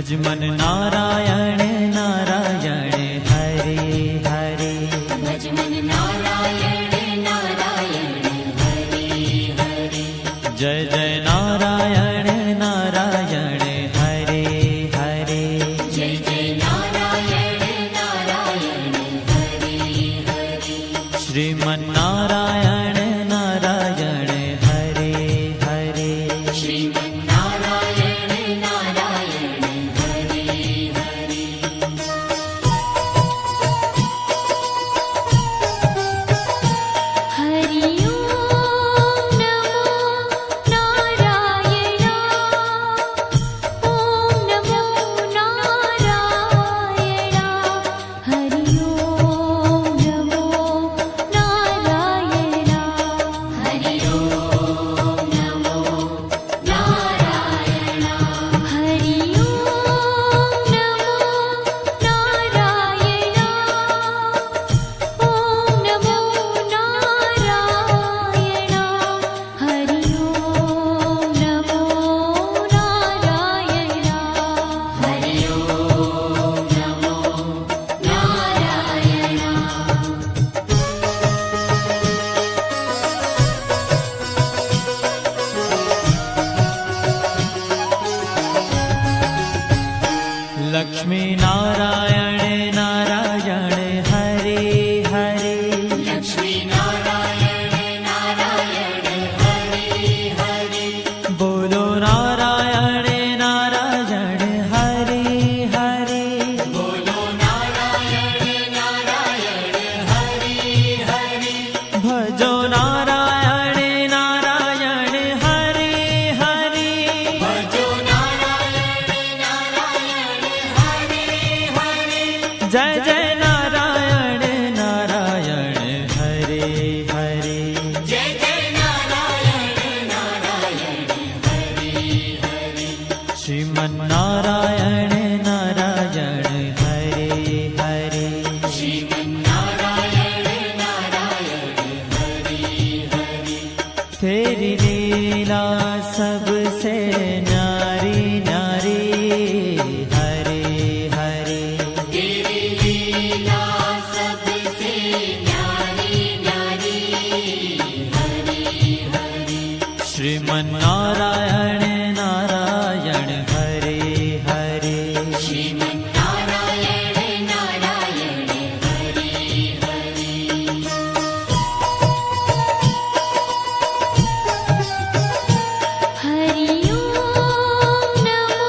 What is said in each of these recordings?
भजमन नारायण नारायण हरे हरे। भजमन नारायण नारायण हरे हरे। जय जय नारायण नारायण हरे हरे। जय जय नारायण नारायण हरे हरे। श्रीमन नारायण नारायण हरे हरे। श्रीमन नारायण नारायण हरे हरे। हरि ओम नमो नारायण। ओम नमो नारायण। हरि ओम नमो नारायण। हरि ओम नमो नारायण। हरि ओम नमो नारायण। ओम नमो नारायण। हरि ओम नमो नारायण। हरि ओम नमो नारायण। लक्ष्मी नारायण नारायण हरे हरे। लक्ष्मी नारायण नारायण हरे हरे। बोलो नारायण नारायण हरे हरे। बोलो नारायण नारायण हरे हरे। भजो नारायण नारायण हरे हरे। भजो नारायण नारायण हरे हरे। जय जय नारायण नारायण हरे हरे। जय जय नारायण नारायण हरे हरे। श्रीमन नारायण नारायण हरे हरे। श्रीमन नारायण नारायण हरे हरे। तेरी लीला सबसे न्यारी न्यारी हरे हरे। तेरी लीला सबसे न्यारी न्यारी हरे हरे। श्रीमन नारायण नारायण हरे हरे। श्रीमन नारायण नारायण हरे हरे। हरि ओम नमो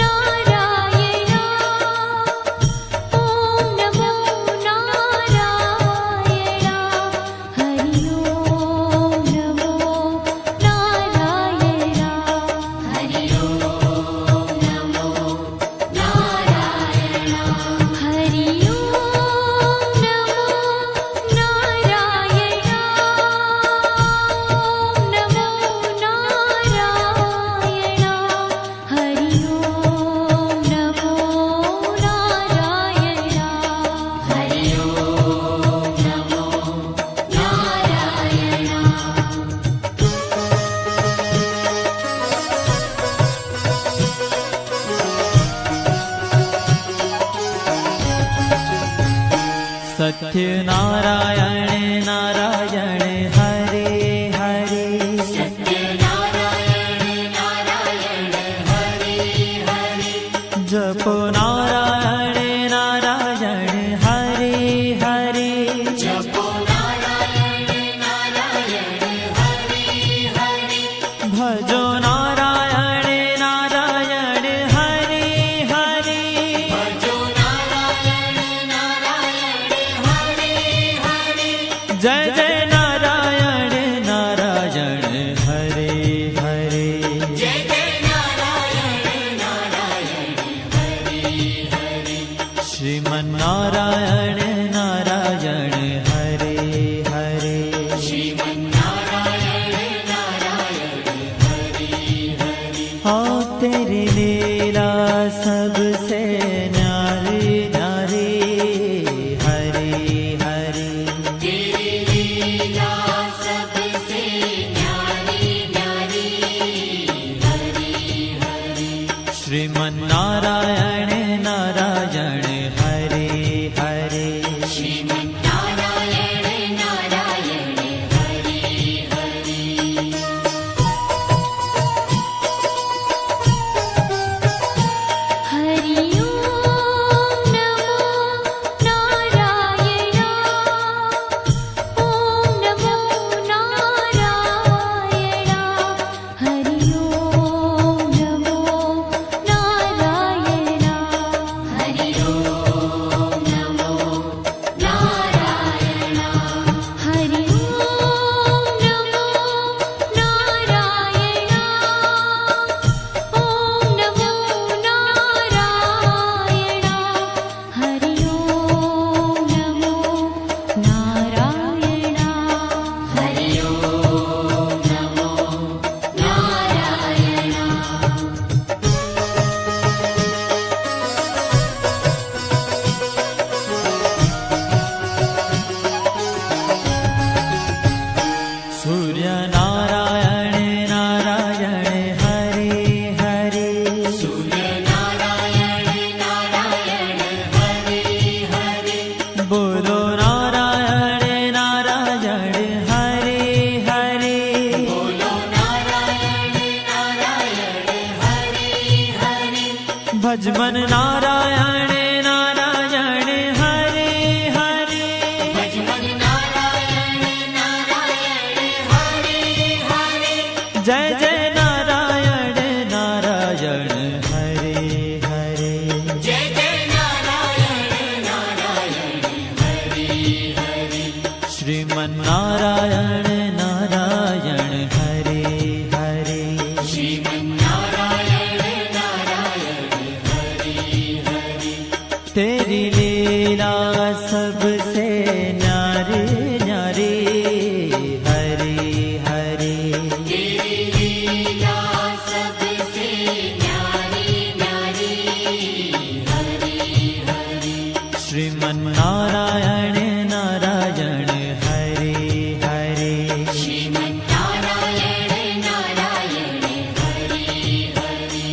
नारायण। ओम नमो नारायण। हरि ओम नमो नारायण। हरि ओम नमो नारायण। हरि ओम नमो नारायण। ओम नमो नारायण। हरि ओम नमो नारायण। हरि ओम नमो सत्य नारायण नारायण हरे हरे। सत्य नारायण नारायण हरे हरे। जपो नारायण नारायण हरे हरे। जपो नारायण नारायण हरे हरे। भजो नारायण नारायण हरे हरे। भजो नारायण नारायण हरे हरे। जय जय नारायण नारायण हरे हरे। जय जय नारायण नारायण हरे हरे। श्रीमन नारायण नारायण हरे हरे। श्रीमन नारायण नारायण हरे हरे। हाँ तेरी लीला सबसे न्यारी न्यारी हरे हरे। तेरी लीला सबसे न्यारी न्यारी हरे हरे। श्रीमन्नारायण नारायण हरे हरे श्रीमन्नारायण नारायण हरि हरि हरि ओम नमो नारायण ओम नमो नारायण हरि ओम नमो नारायण हरि ओम नमो नारायण हरि ओम नमो नारायण ओम नमो नारायण हरि ओम नमो नारायण हरि ओम नमो नारायण सूर्य नारायण नारायण हरे हरे सूर्य नारायण नारायण हरि हरि बोलो नारायण नारायण हरे हरे बोलो नारायण नारायण हरि हरि भजमन नारायण नारायण हरे हरे भजमन नारायण नारायण हरि हरि जय जय नारायण नारायण हरे हरे जय जय नारायण नारायण हरि हरि श्रीमन्नारायण नारायण हरे हरे श्रीमन्नारायण नारायण हरि हरि तेरी लीला सबसे न्यारी न्यारी हरे हरे तेरी लीला सबसे न्यारी न्यारी हरि हरि श्रीमन्नारायण नारायण हरे हरे श्रीमन्नारायण नारायण हरि हरि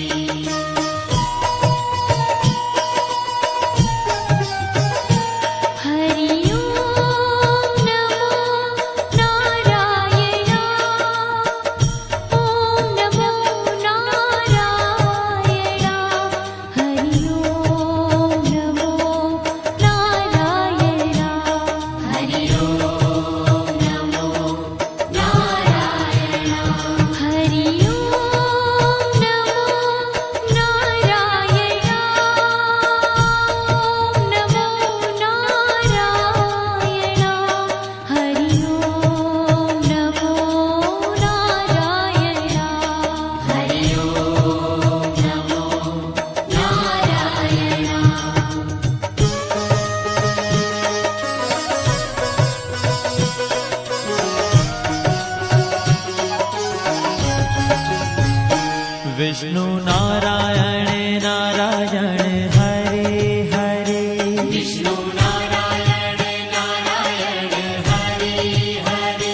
हरि ओम नमो नारायण ओम नमो नारायण हरि ओम नमो नारायण हरि ओम नमो नारायण हरि ओम नमो नारायण ओम नमो नारायण हरि ओम नमो नारायण हरि ओम नमो नारायण विष्णु नारायण नारायण हरे हरे विष्णु नारायण नारायण हरि हरि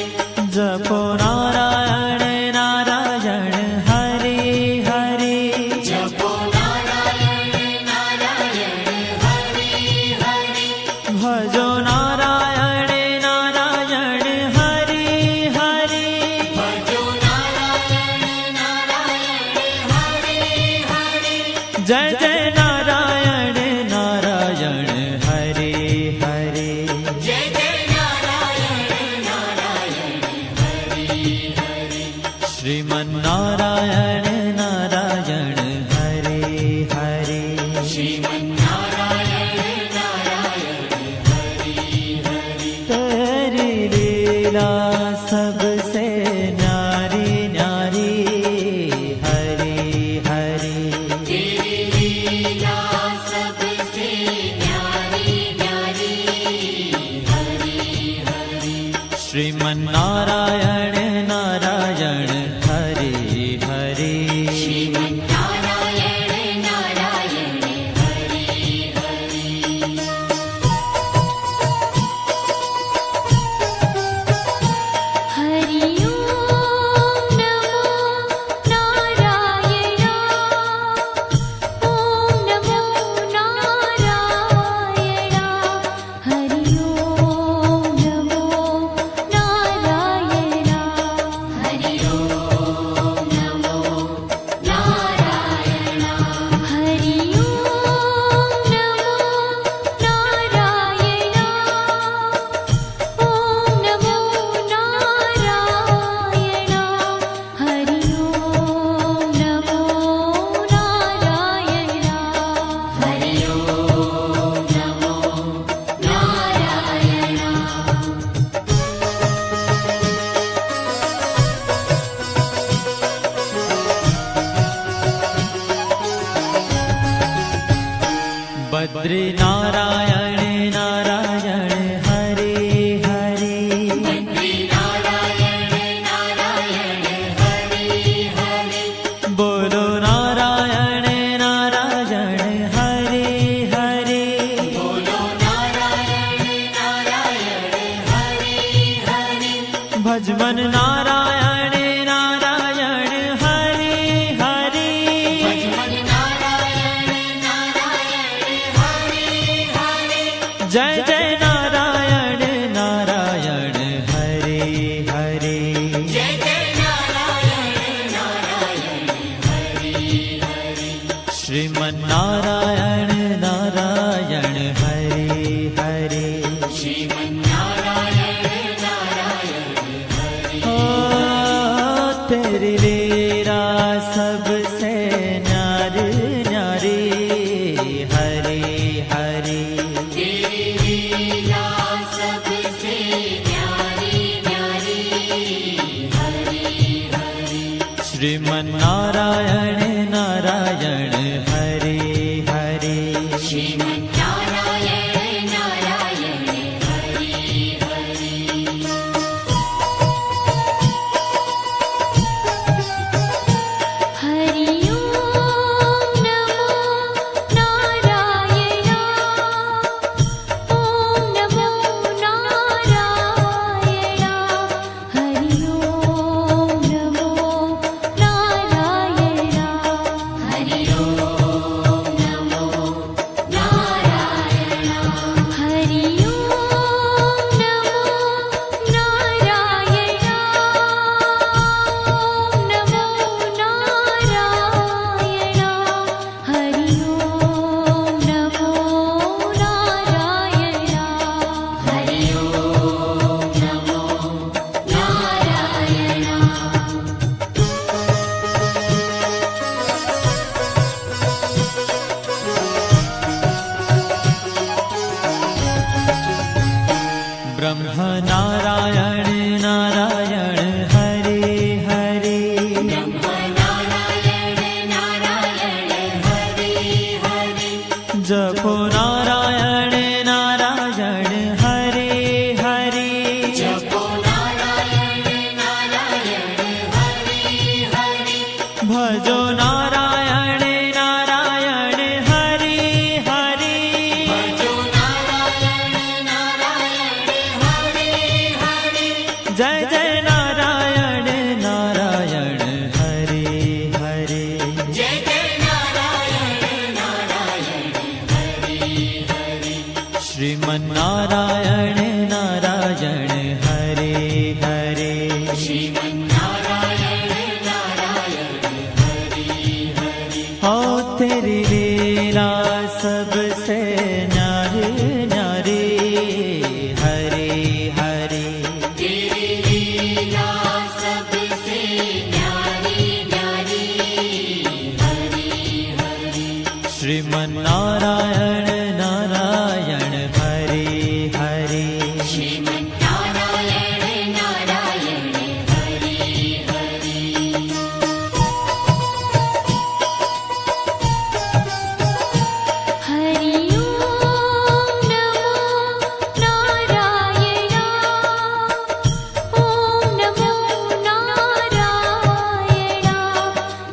जपो नारायण नारायण हरे हरे जपो नारायण नारायण हरि हरि भजो नारायण नारायण हरे हरे भजो नारायण नारायण हरि हरि जय जय नारायण नारायण हरे हरे जय जय नारायण नारायण हरि हरि श्रीमन्नारायण नारायण हरे हरे श्रीमन्नारायण नारायण हरि हरि तेरी लीला सबसे न्यारी न्यारी हरे हरे तेरी लीला सबसे न्यारी न्यारी हरि हरि श्रीमन्नारायण नारायण हरे हरे श्रीमन्नारायण नारायण हरि हरि हरि ओम नमो नारायण बद्री नारायण नारायण हरे हरे बद्री नारायण नारायण हरे हरे बोलो नारायण नारायण हरे हरे बोलो नारायण नारायण हरे हरे भजमन नारायण नारायण हरे हरे भजमन नारायण नारायण हरे हरे जय जय नारायण नारायण हरे हरे जय जय नारायण नारायण हरे हरे श्रीमन नारायण नारायण हरे हरे श्रीमन्नारायण नारायण हरे ओ तेरी लीला सबसे न्यारी न्यारी हरे हरे तेरी लीला सबसे न्यारी न्यारी हरे हरे श्रीमन नारायण नारायण हरे हरे श्रीमन्नारायण नारायण हरे हरे हरि ओम नमो नारायण ओम नमो नारायण हरि ओम नमो नारायण हरि ओम नमो नारायण हरि ओम नमो नारायण ओम नमो नारायण हरि ओम नमो नारायण हरि ओम नमो नारायण ब्रह्म नारायण नारायण हरे हरे नारायण नारायण हरे हरे जपो नारायण नारायण हरे हरे जपो नारायण नारायण हरे हरे भजो नारायण नारायण हरे हरे भजो नारायण नारायण हरे हरे जय जय नारायण नारायण हरे हरे जय जय नारायण नारायण हरे हरे श्रीमन नारायण नारायण हरे हरे श्रीमन्नारायण नारायण हरे हरे हो तेरी लीला सबसे न्यारी न्यारी हरे हरे तेरी लीला सबसे न्यारी न्यारी हरे हरे श्रीमन नारायण नारायण हरे हरे श्रीमन्नारायण नारायण हरे हरे हरि ओम नमो नारायण ओम नमो नारायण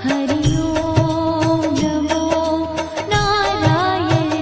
हरि ओम नमो नारायण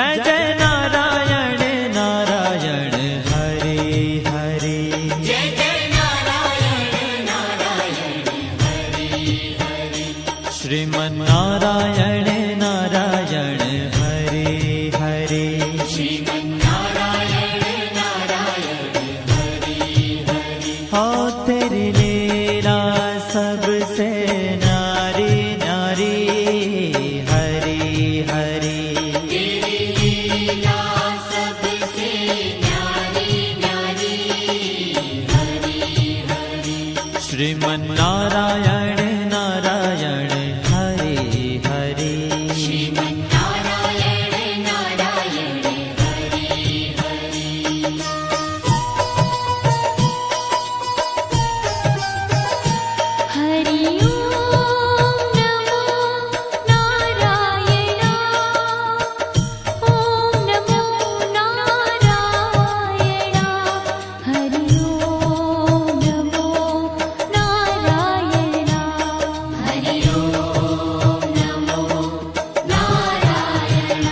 जय जय नारायण नारायण हरे हरे जय जय नारायण नारायण हरि हरि श्रीमन्नारायण नारायण हरे हरे श्रीमन्नारायण नारायण हरि हरि हो तेरी लीला सबसे न्यारी न्यारी हरी हरी तेरी लीला सबसे न्यारी न्यारी हरि हरि श्रीमन्नारायण नारायण हरे हरे श्रीमन्नारायण नारायण हरि हरि हरि ओम नमो नारायण ओम नमो नारायण हरि ओम नमो नारायण हरि ओम नमो नारायण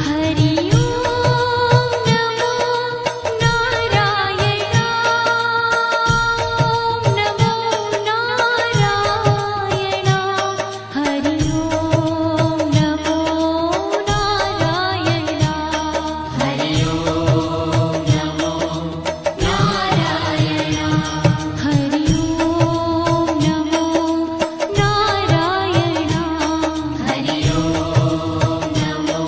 हरि ओम नमो नारायण ओम नमो नारायण हरि ओम नमो नारायण हरि ओम नमो नारायण हरि ओम नमो नारायण हरि ओम नमो नारायण हरि ओम नमो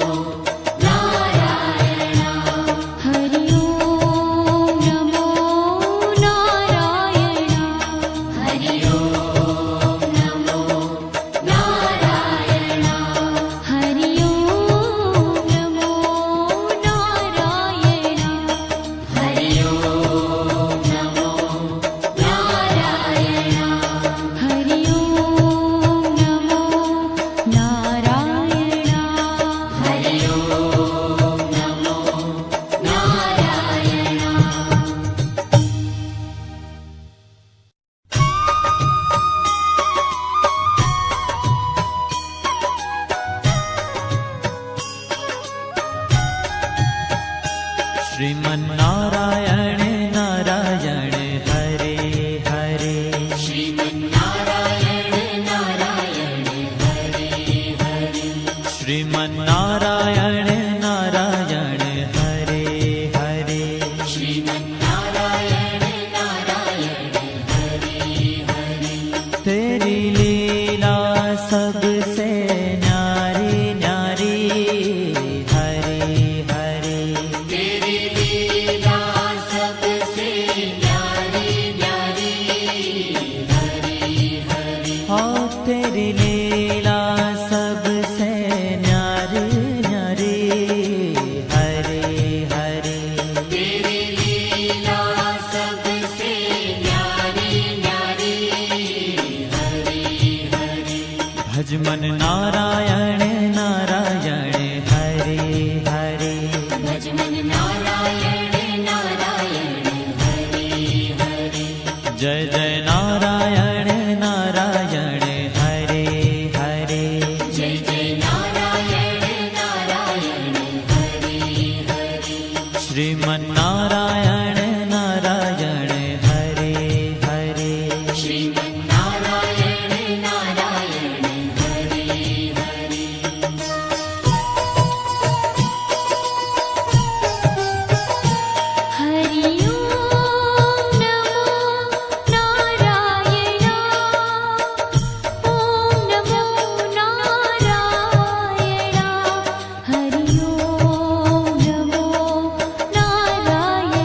नारायण हरि ओम नमो नारायण हरि ओम नमो नारायण हरि ओम नमो नारायण हरि ओम नमो नारायण हरि ओम नमो नारायण श्रीमन्नारायण नारायण हरे हरे श्रीमन्नारायण नारायण हरि हरि श्रीमन्नारायण नारायण हरे हरे श्रीमन्नारायण नारायण हरि हरि तेरी लीला सबसे न्यारी न्यारी हरे हरे तेरी लीला सबसे न्यारी न्यारी हरि हरि हो तेरी लीला सबसे न्यारी न्यारी हरे हरे तेरी लीला सबसे न्यारी न्यारी हरि हरि भजमन नारायण नारायण हरे हरे भजमन नारायण नारायण हरि हरि जय जय नारायण नारायण हरे हरे जय जय नारायण नारायण हरि हरि श्रीमन्नारायण नारायण हरे हरे श्रीमन्नारायण नारायण हरि हरि हरि ओम नमो नारायण ओम नमो नारायण हरि ओम नमो नारायण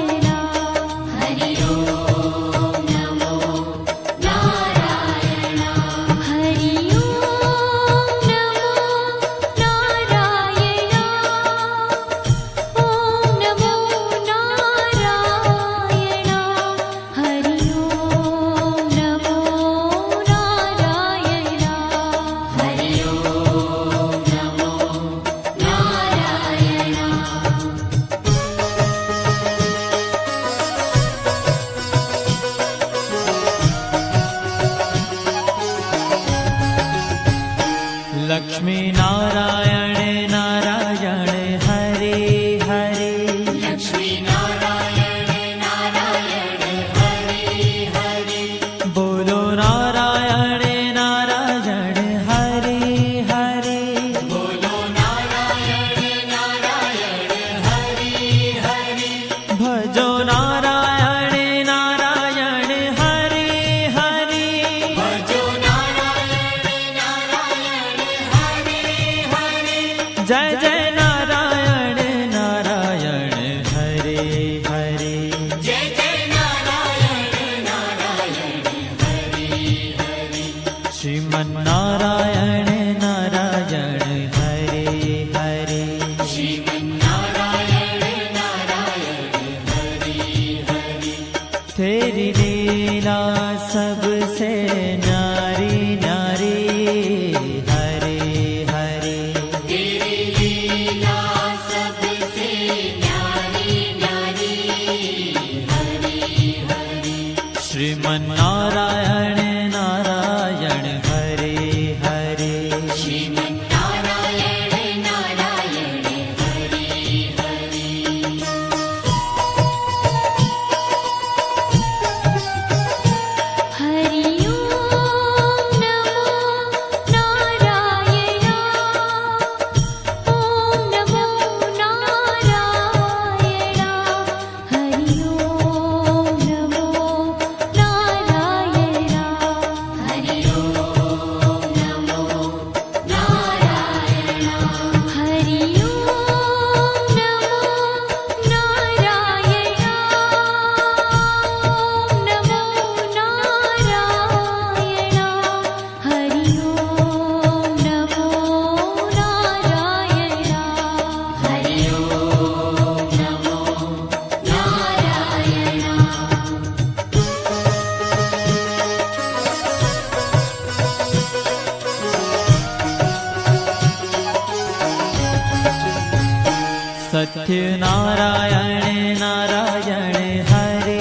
सत्यनारायण नारायण हरे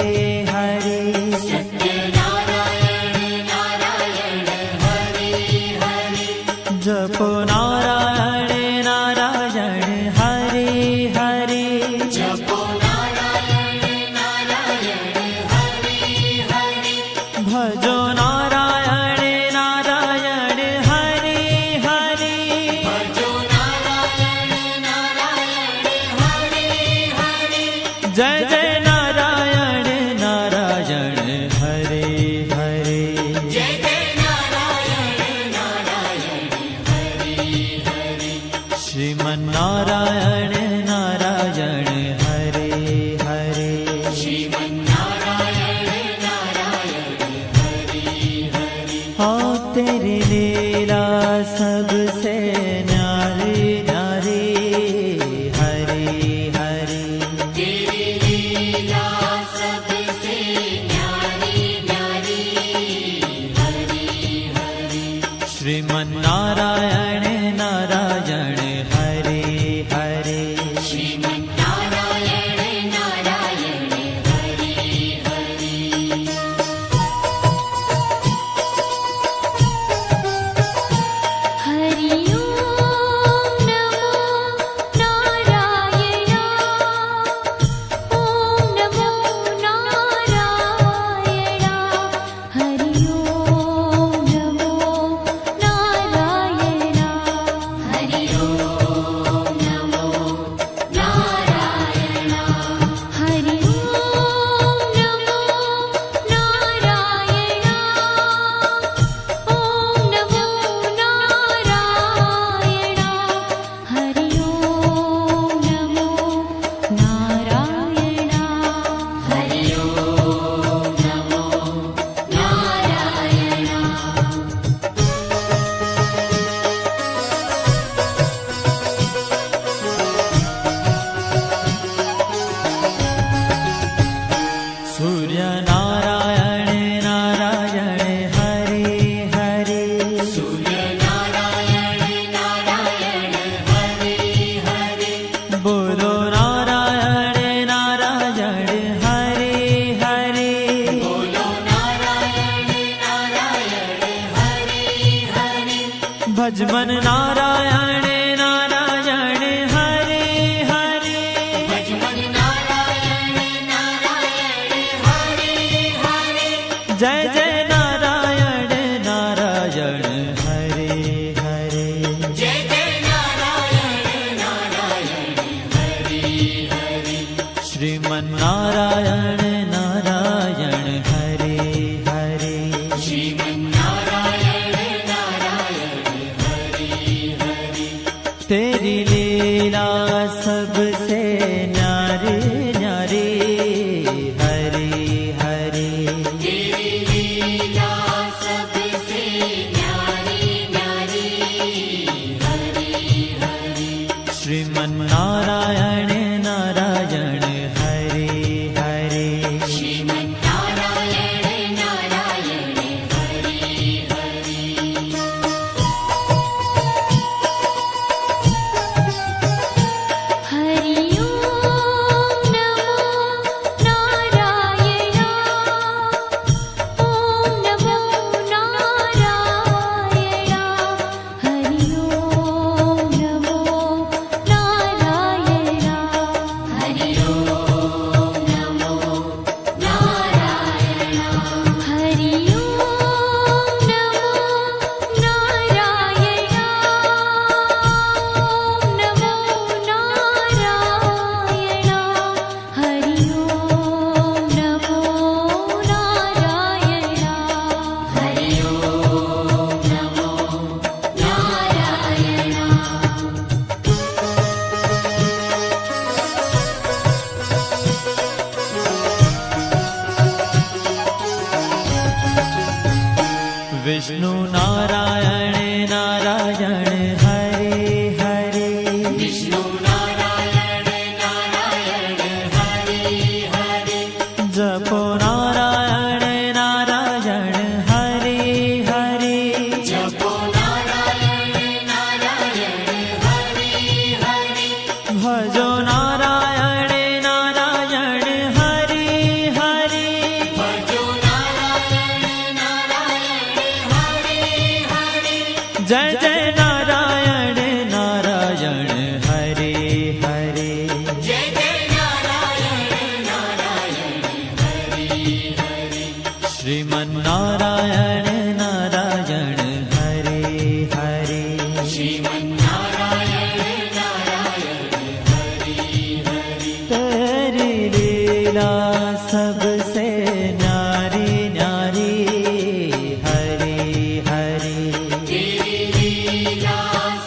हरे सत्यनारायण नारायण हरे हरे जपो नारायण नारायण हरे हरे जपो नारायण नारायण हरे हरे भजो नारायण नारायण हरे हरे भजो नारायण नारायण हरे हरे जय जय नारायण नारायण हरे हरे जय जय नारायण नारायण हरे हरे श्रीमन्नारायण नारायण हरे हरे श्रीमन्नारायण नारायण हरे हरे हाँ तेरी लीला सबसे न्यारी न्यारी हरे हरे तेरी लीला सबसे न्यारी न्यारी हरे हरे श्रीमन्नारायण नारायण हरे हरे श्रीमन्नारायण नारायण हरे हरे हरि ओम नमो नारायण ओम नमो नारायण हरि ओम नमो नारायण हरि ओम नमो नारायण हरि ओम नमो नारायण ओम नमो नारायण हरि ओम नमो नारायण हरि ओम नमो नारायण सूर्य नारायण नारायण हरे हरे सूर्य नारायण नारायण हरे हरे बोलो नारायण नारायण हरे हरे बोलो नारायण नारायण हरे हरे भजमन नारायण नारायण हरे हरे भजमन नारायण नारायण हरे हरे जय जय नारायण नारायण हरे हरे जय जय नारायण नारायण हरे हरे श्रीमन्नारायण नारायण हरे हरे श्रीमन्नारायण नारायण हरे हरे तेरी लीला सबसे न्यारी न्यारी हरे हरे तेरी लीला सबसे न्यारी न्यारी हरे हरे श्रीमन्नारायण नारायण हरे हरे श्रीमन्नारायण नारायण हरे हरे हरि ભજો નારાયણ નારાયણ હરિ હરિ ભજો નારાયણ નારાયણ હરિ હરિ જય જય નારાયણ નારાયણ હરિ હરિ જય જય નારાયણ નારાયણ હરિ હરિ શ્રીમન નારાયણ નારાયણ હરિ હરિ શ્રીમન્નારાયણ નારાયણ હરિ હરિ तेरी लीला सबसे न्यारी न्यारी हरि हरि तेरी लीला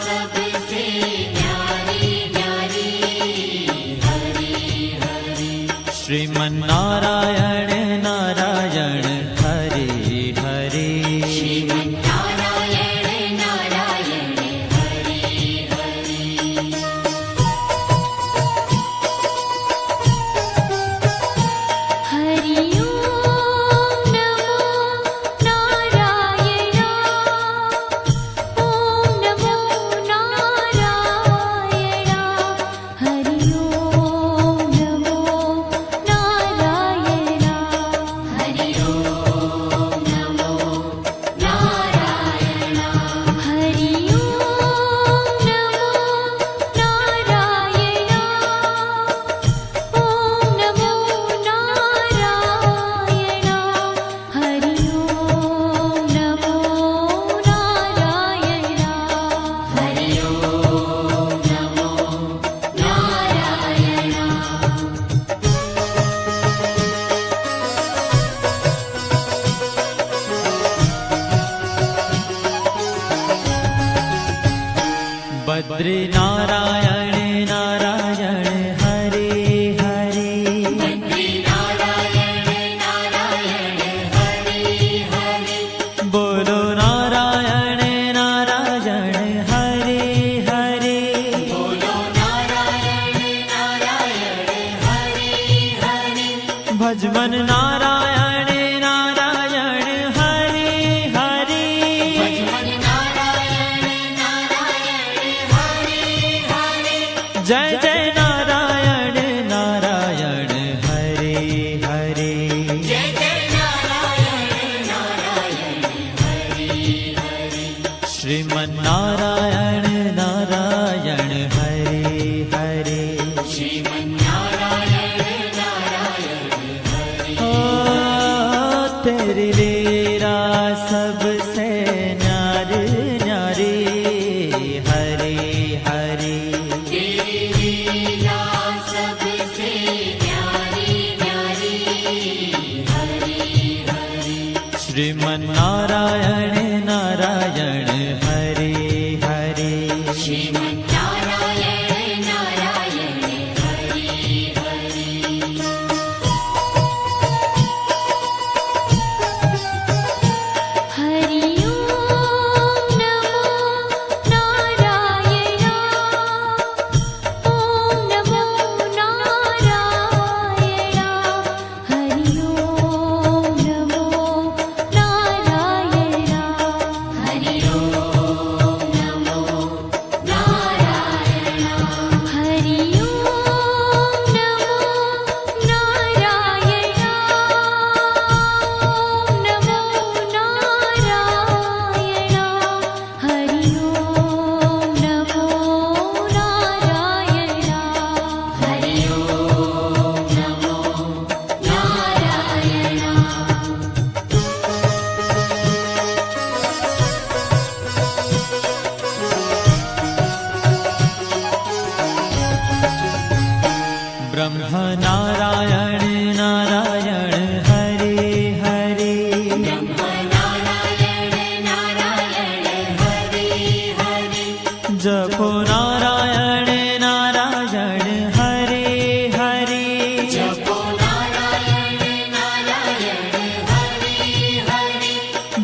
सबसे न्यारी न्यारी हरि हरि श्रीमन नारायण नारायण हरि हरि श्रीमन्नारायण नारायण हरि हरि हरि ओम नमो नारायण ओम नमो नारायण हरि ओम नमो नारायण हरि ओम नमो नारायण हरि ओम नमो नारायण ओम नमो नारायण हरि ओम नमो नारायण हरि ओम नमो नारायण बद्री नारायण नारायण हरि हरि बद्री नारायण नारायण हरि हरि बोलो नारायण नारायण हरि हरि बोलो नारायण नारायण हरि हरि भजमन नारायण नारायण हरि हरि भजमन नारायण नारायण हरि हरि जय जय नारायण नारायण हरि हरि जय जय नारायण नारायण हरि हरि श्रीमन नारायण नारायण हरि हरि श्रीमन्नारायण नारायण हरि ओ तेरी लीला सबसे न्यारी न्यारी हरि हरि तेरी लीला सबसे न्यारी न्यारी हरि हरि श्रीमन नारायण नारायण हरि हरि श्रीमन्नारायण नारायण हरि हरि हरि ओम नमो नारायण ओम नमो नारायण हरि ओम नमो नारायण हरि ओम नमो नारायण हरि ओम नमो नारायण ओम नमो नारायण हरि ओम नमो नारायण हरि ओम नमो नारायण ब्रह्म नारायण नारायण हरि हरि ब्रह्म नारायण नारायण हरि हरि जपो नारायण नारायण हरि हरि जपो नारायण नारायण हरि हरि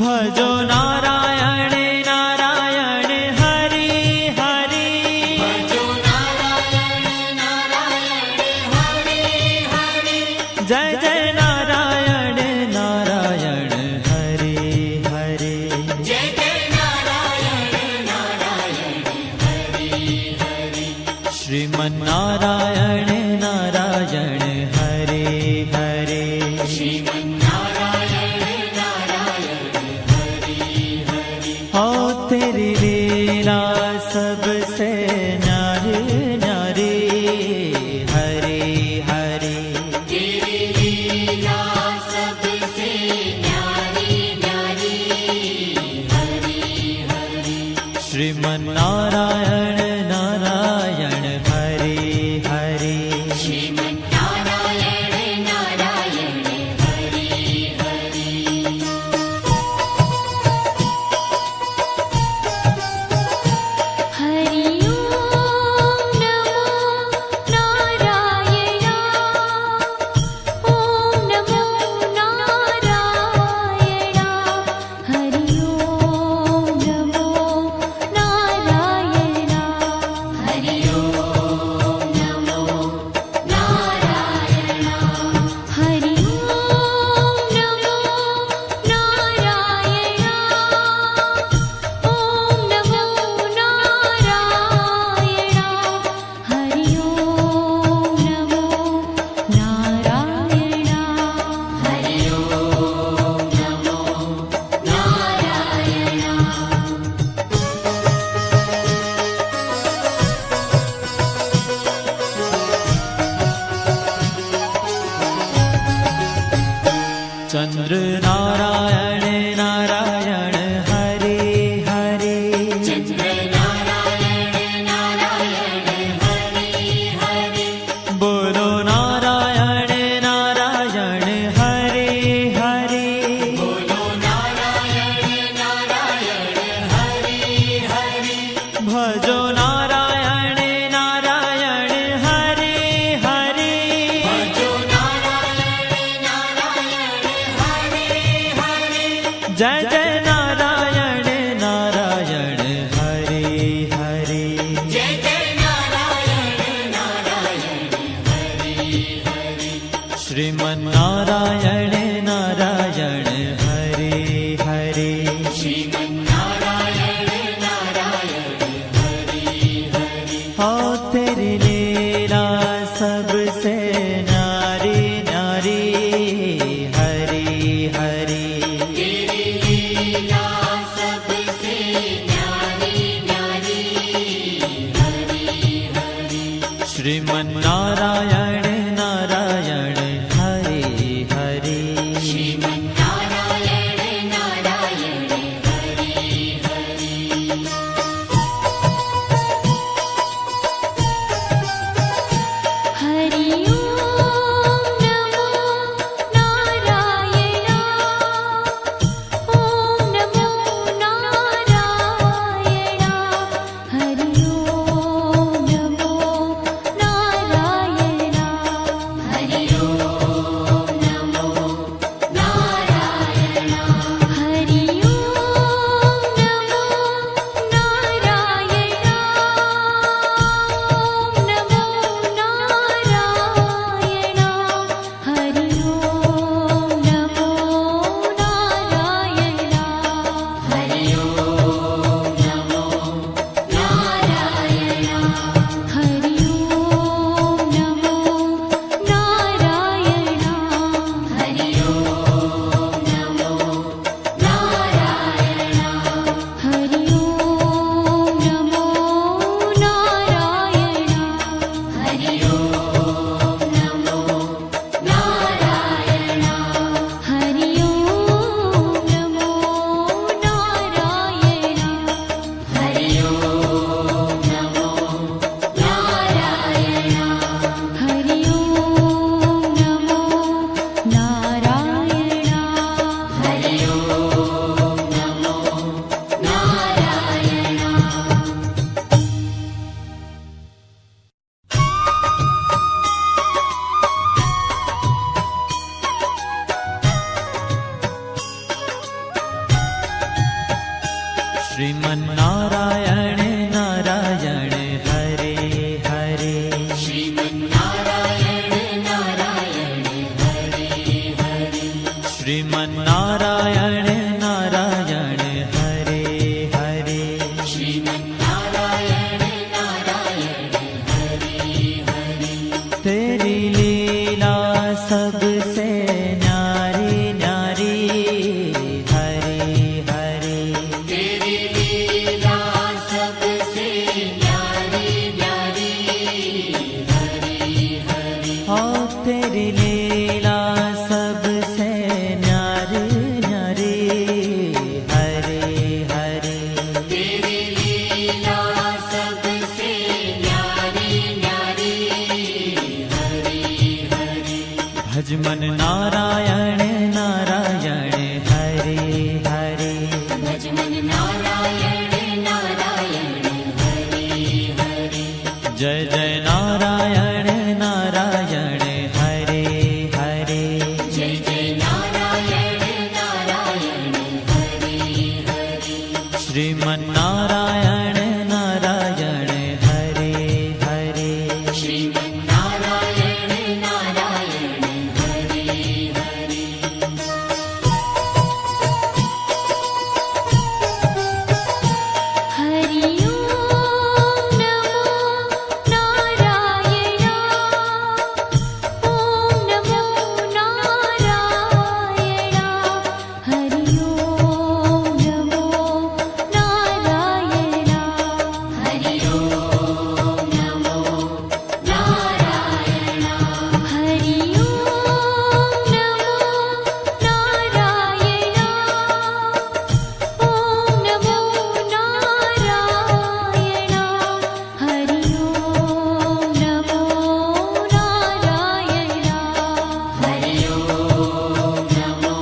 भजो नारायण नारायण हरि हरि भजो नारायण नारायण हरि हरि नारायण नारायण हरे हरे श्रीमन्नारायण नारायण हरि हरि ओ तेरी लीला सबसे न्यारी न्यारी हरे हरे तेरी लीला सबसे न्यारी न्यारी हरि हरि श्रीमन्नारायण नारायण हरे हरे श्रीमन्नारायण नारायण हरि हरि हरि ओम नमो नारायण ओम नमो नारायण हरि ओम नमो नारायण हरि ओम नमो नारायण हरि ओम नमो नारायण ओम नमो नारायण हरि ओम नमो नारायण हरि ओम नमो नारायण चंद्र नारायण नारायण हरे हरे चंद्र नारायण नारायण हरि हरि बोलो नारायण नारायण हरे हरे बोलो नारायण नारायण हरि हरि भजो नारायण नारायण हरे हरे भजो नारायण नारायण हरि हरि जय जय नारायण नारायण हरे हरे जय जय नारायण नारायण हरि हरि श्रीमन्नारायण नारायण हरे हरे श्रीमन्नारायण नारायण हरि हरि हो तेरी लीला सबसे न्यारी न्यारी हरे हरे तेरी लीला सबसे न्यारी न्यारी हरि हरि श्रीमन्नारायण नारायण हरे हरे श्रीमन्नारायण नारायण हरि हरि हरि ओम नमो नारायण ओम नमो नारायण हरि ओम नमो नारायण हरि ओम नमो नारायण हरि ओम नमो नारायण ओम नमो नारायण हरि ओम नमो नारायण हरि ओम नमो नारायण हरि ओम नमो नारायण हरि ओम नमो नारायण हरि ओम नमो नारायण हरि ओम नमो नारायण हरि ओम नमो नारायण हरि ओम नमो नारायण हरि ओम नमो नारायण हरि ओम नमो नारायण तेरी लीला सबसे न्यारी न्यारी हरे हरे तेरी लीला सबसे न्यारी न्यारी हरि हरि ओ तेरी लीला सबसे न्यारी न्यारी हरे हरे तेरी लीला सबसे न्यारी न्यारी हरि हरि भजमन नारायण नारायण हरे हरे भजमन नारायण नारायण हरि हरि जय जय नारायण नारायण हरे हरे जय जय नारायण नारायण हरि हरि श्रीमन नारायण नारायण हरे हरे श्रीमन्नारायण नारायण हरि हरि हरि ओम नमो नारायण ओम नमो नारायण हरि ओम नमो नारायण हरि ओम नमो नारायण हरि ओम नमो नारायण ओम नमो नारायण हरि ओम नमो नारायण हरि ओम नमो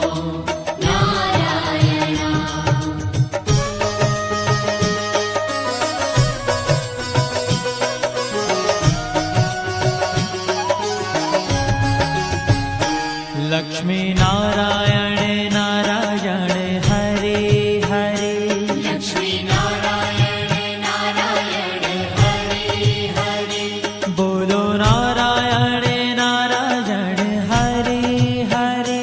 नारायण लक्ष्मी नारायण नारायण हरे हरे लक्ष्मी नारायण नारायण हरि हरि बोलो नारायण नारायण हरे हरे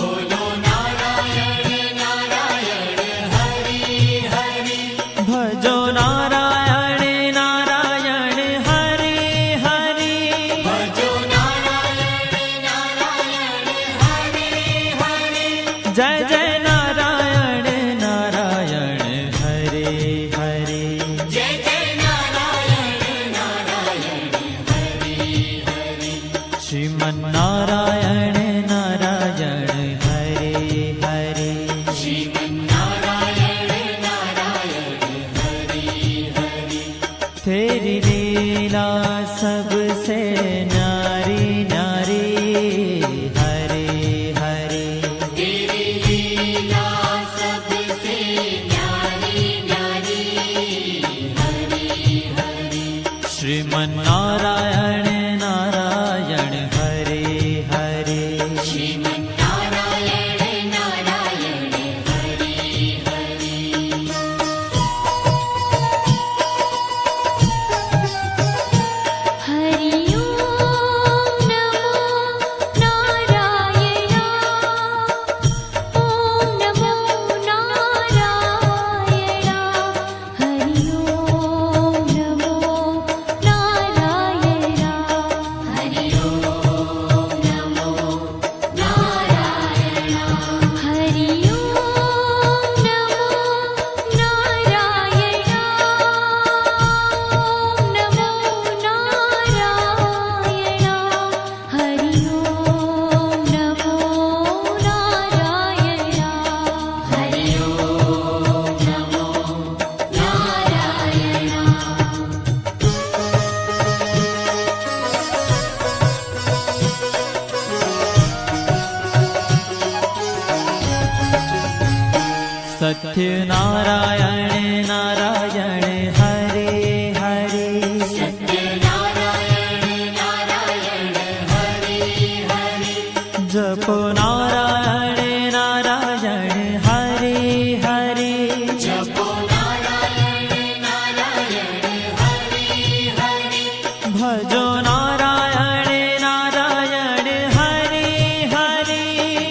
बोलो नारायण नारायण हरि हरि भजो नारायण नारायण हरे हरे भजो नारायण नारायण हरि हरि जय जय नारायण नारायण हरे हरे जय जय नारायण नारायण हरि हरि श्रीमन नारायण नारायण हरे हरे श्रीमन्नारायण नारायण हरि हरि तेरी लीला सबसे न्यारी न्यारी हरे हरे तेरी लीला सबसे न्यारी न्यारी हरि हरि श्रीमन नारायण नारायण हरे हरे श्रीमन्नारायण नारायण हरि हरि हरि ओम नमो नारायण ओम नमो नारायण हरि ओम नमो नारायण हरि ओम नमो नारायण हरि ओम नमो नारायण ओम नमो नारायण हरि ओम नमो नारायण हरि ओम नमो नारायण सत्य नारायण नारायण हरे हरे सत्यनारायण नारायण हरि हरि जपो नारायण नारायण हरे हरे जपो नारायण नारायण हरि हरि भजो नारायण नारायण हरे हरे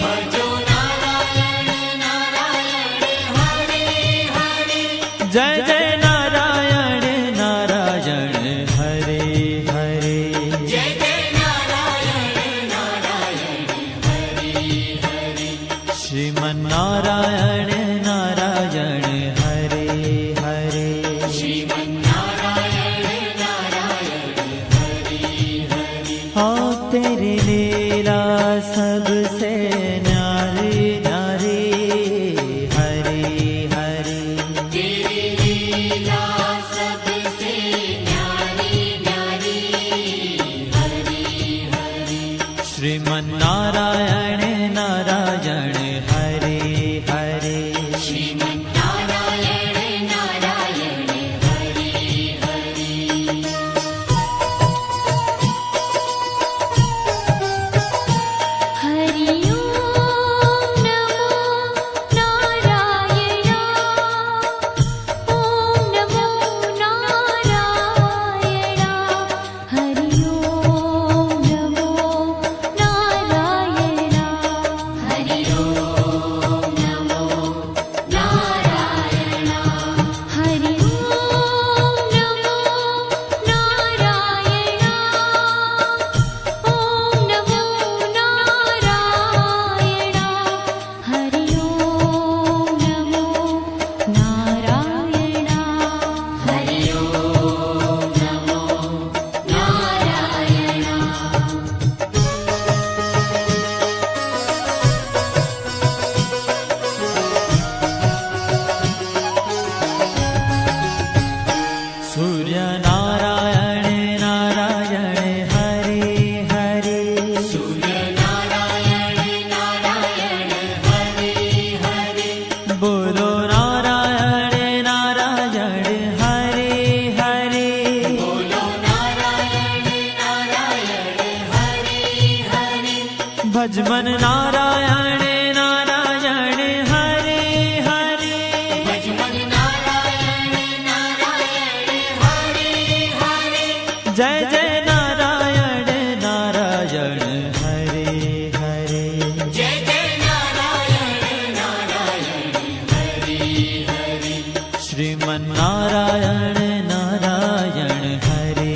भजो नारायण नारायण हरि हरि हाँ तेरी लीला सबसे न्यारी न्यारी हरि हरि तेरी लीला सबसे न्यारी न्यारी हरि हरि श्रीमन्नारायण नारायण हरे हरे श्रीमन्नारायण नारायण हरि हरि हरि ओम नमो नारायण ओम नमो नारायण हरि ओम नमो नारायण हरि ओम नमो नारायण हरि ओम नमो नारायण ओम नमो नारायण हरि ओम नमो नारायण हरि ओम नमो नारायण सूर्य नारायण नारायण हरे हरे सूर्य नारायण नारायण हरि हरि बोलो नारायण नारायण हरे हरे बोलो नारायण नारायण हरि हरि भजमन नारायण नारायण हरे हरे भजमन नारायण नारायण हरि हरि जय जय नारायण नारायण हरे हरे जय जय नारायण नारायण हरि हरि श्रीमन्नारायण नारायण हरे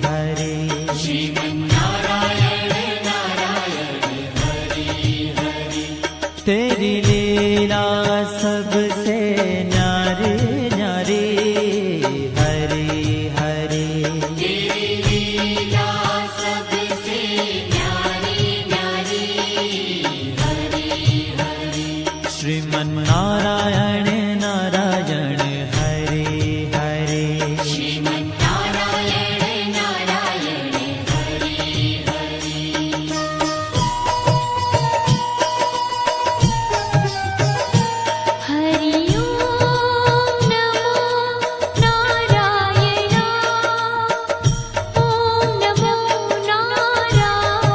हरे श्रीमन्नारायण नारायण हरि हरि तेरी लीला सबसे न्यारी न्यारी हरे हरे तेरी लीला सबसे न्यारी न्यारी हरि हरि श्रीमन्नारायण नारायण हरे हरे श्रीमन्नारायण नारायण हरि हरि हरि ओम नमो नारायण ओम नमो नारायण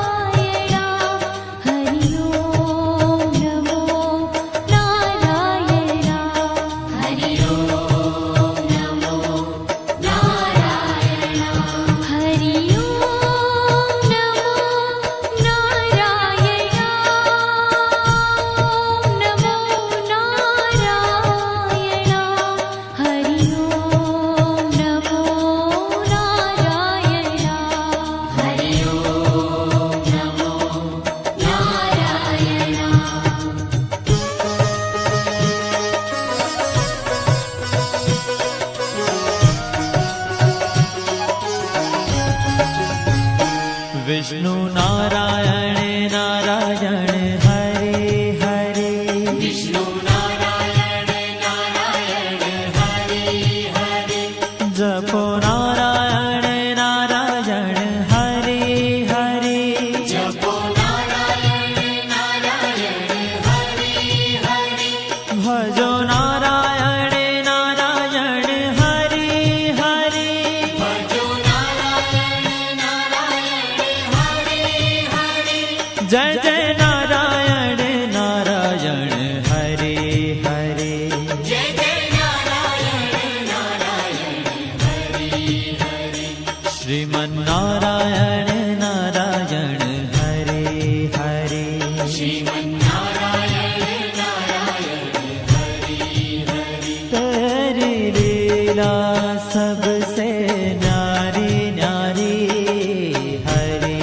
हरि ओम नमो नारायण हरि ओम नमो नारायण हरि ओम नमो नारायण ओम नमो नारायण हरि ओम नमो नारायण हरि ओम नमो नारायण विष्णु नारायण नारायण हरे हरे विष्णु नारायण नारायण हरि हरि जपो नारायण नारायण हरे हरे जपो नारायण नारायण हरि हरि भजो नारायण नारायण हरे हरे भजो नारायण नारायण हरि हरि जय जय नारायण नारायण हरे हरे जय जय नारायण नारायण हरि हरि श्रीमन्नारायण नारायण हरे हरे श्रीमन्नारायण नारायण हरि हरि तेरी लीला सबसे न्यारी न्यारी हरे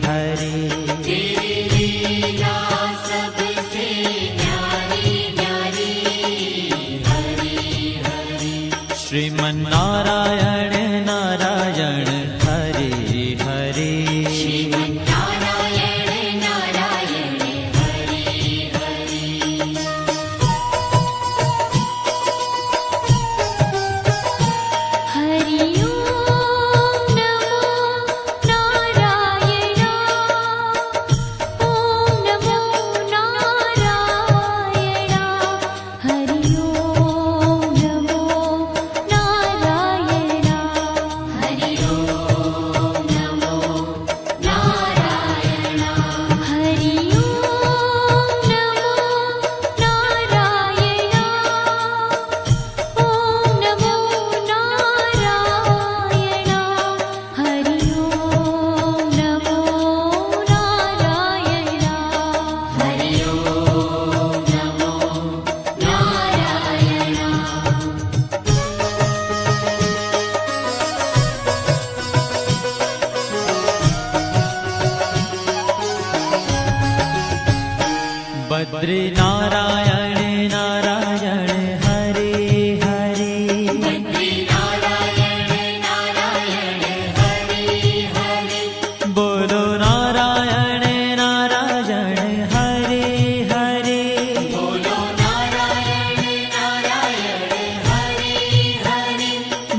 हरे तेरी लीला बद्री नारायण नारायण हरे हरे बद्री नारायण नारायण हरे हरे बोलो नारायण नारायण हरे हरे बोलो नारायण नारायण हरे हरे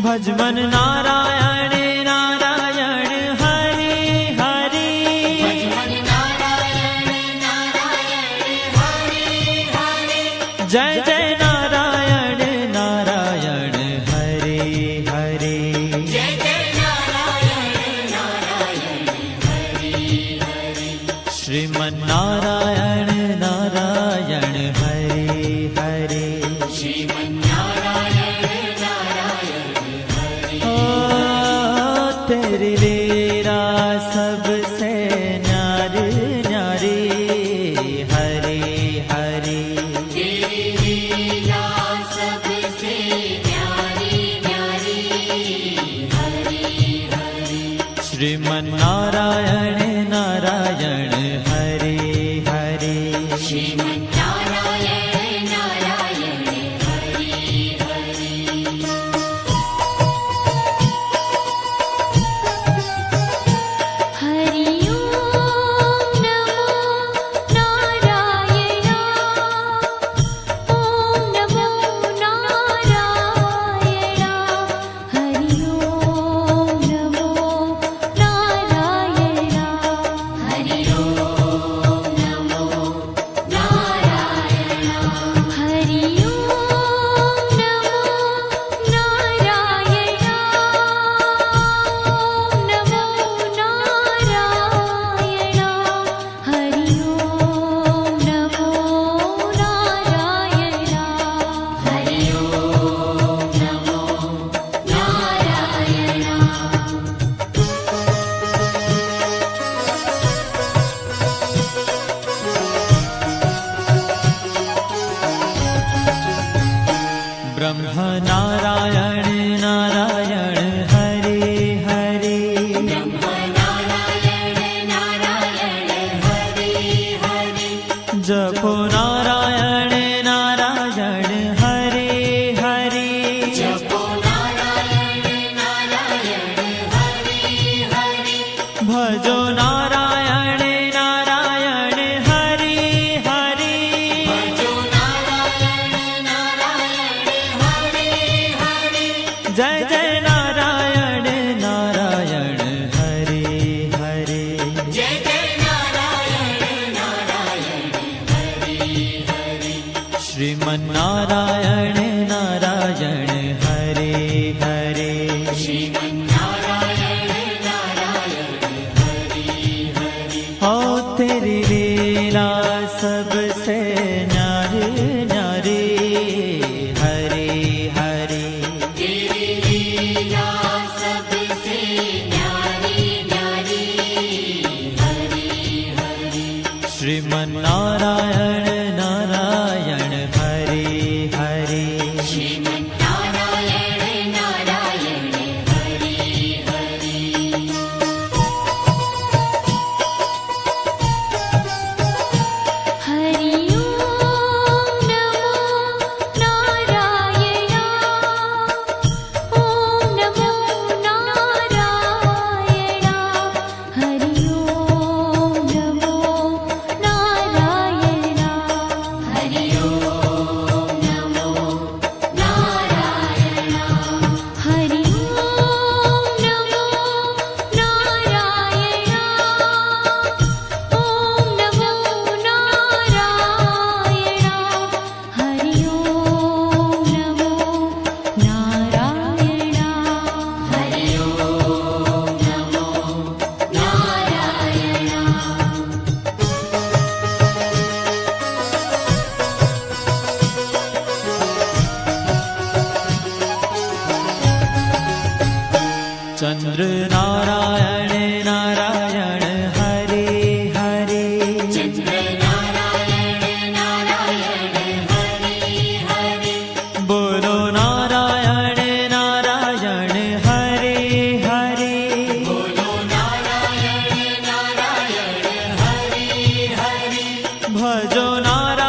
भजमन नारायण नारायण हरे हरे भजमन नारायण नारायण हरे हरे जय जय नारायण नारायण हरे हरे जय जय नारायण नारायण हरे हरे श्रीमन नारायण नारायण हरे हरे श्रीमन्नारायण नारायण हरे ओ तेरी लीला सबसे न्यारी न्यारी हरे हरे तेरी लीला सबसे न्यारी न्यारी हरे हरे श्रीमन नारायण नारायण हरे हरे श्रीमन्नारायण नारायण हरे हरे हरि ओम नमो नारायण ओम नमो नारायण हरि ओम नमो नारायण हरि ओम नमो नारायण हरि ओम नमो नारायण ओम नमो नारायण हरि ओम नमो नारायण हरि ओम नमो नारायण ब्रह्म नारायण नारायण हरे हरे नारायण नारायण हरे हरे जपो नारायण नारायण हरे हरे जपो नारायण नारायण हरे हरे भजो नारायण नारायण हरे हरे भजो नारायण नारायण हरे हरे जय जय नारायण नारायण हरे हरे जय जय नारायण नारायण हरे हरे श्रीमन नारायण नारायण हरे हरे श्रीमन्नारायण नारायण हरे हरे हो तेरी लीला सबसे न्यारी न्यारी हरे हरे तेरी लीला सबसे न्यारी न्यारी हरे हरे श्रीमन नारायण नारायण हरे हरे श्रीमन्नारायण नारायण हरे हरे हरि ओम नमो नारायण ओम नमो नारायण हरि ओम नमो नारायण हरि ओम नमो नारायण हरि ओम नमो नारायण ओम नमो नारायण हरि ओम नमो नारायण हरि ओम नमो नारायण चंद्र नारायण नारायण हरे हरे चंद्र नारायण नारायण हरे हरे बोलो नारायण नारायण हरे हरे बोलो नारायण नारायण हरे हरे भजो नारायण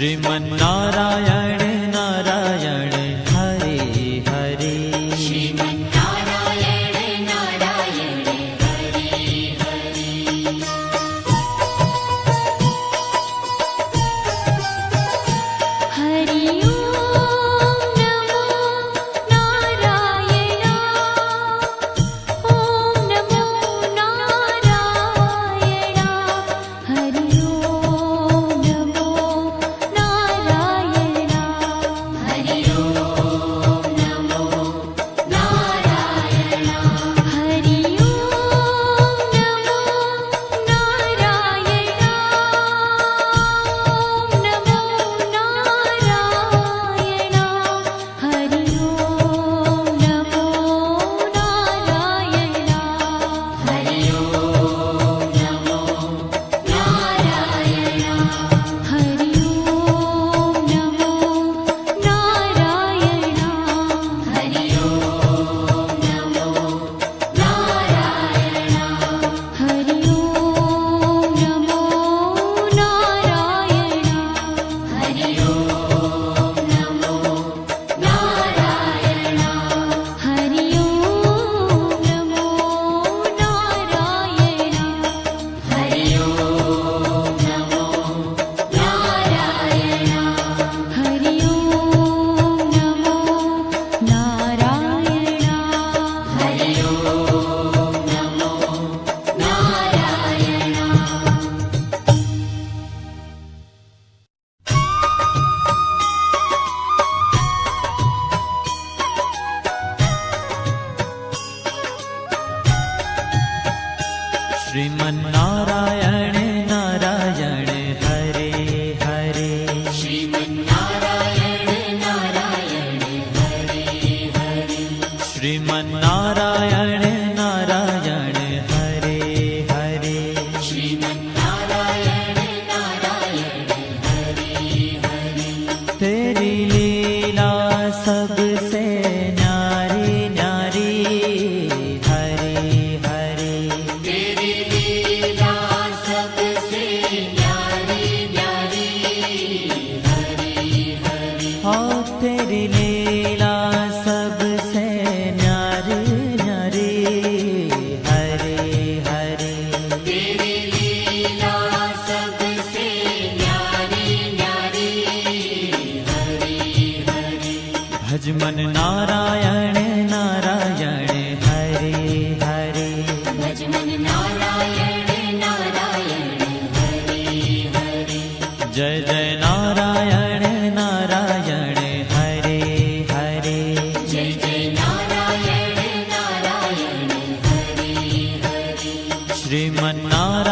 શ્રીમન્નારાયણ નારાયણ હરે હરે શ્રીમન્નારાયણ નારાયણ હરે હરે હરિ ઓમ નમો નારાયણ ઓમ નમો નારાયણ હરિ ઓમ નમો નારાયણ હરિ ઓમ નમો નારાયણ હરિ ઓમ નમો નારાયણ ઓમ નમો નારાયણ હરિ ઓમ નમો નારાયણ હરિ ઓમ નમો નારાયણ હરિ ઓમ નમો નારાયણ હરિ ઓમ નમો નારાયણ હરિ ઓમ નમો નારાયણ હરિ ઓમ નમો નારાયણ હરિ ઓમ નમો નારાયણ હરિ ઓમ નમો નારાયણ હરિ ઓમ નમો નારાયણ હરિ ઓમ નમો નારાયણ શ્રીમન્નારાયણ નારાયણ હરે હરે શ્રીમન્નારાયણ નારાયણ હરે હરે શ્રીમન્નારાયણ નારાયણ હરે હરે શ્રીમન્નારાયણ નારાયણ હરે હરે तेरी लीला सबसे न्यारी न्यारी हरे हरे तेरी लीला सबसे न्यारी न्यारी हरे हरे हाँ तेरी लीला सबसे न्यारी न्यारी हरे हरे तेरी लीला सबसे न्यारी न्यारी हरे हरे भजमन नारायण नारायण हरे हरे भजमन नारायण नारायण हरे हरे जय जय नारायण नारायण हरे हरे जय जय नारायण नारायण हरे हरे श्रीमन्नारायण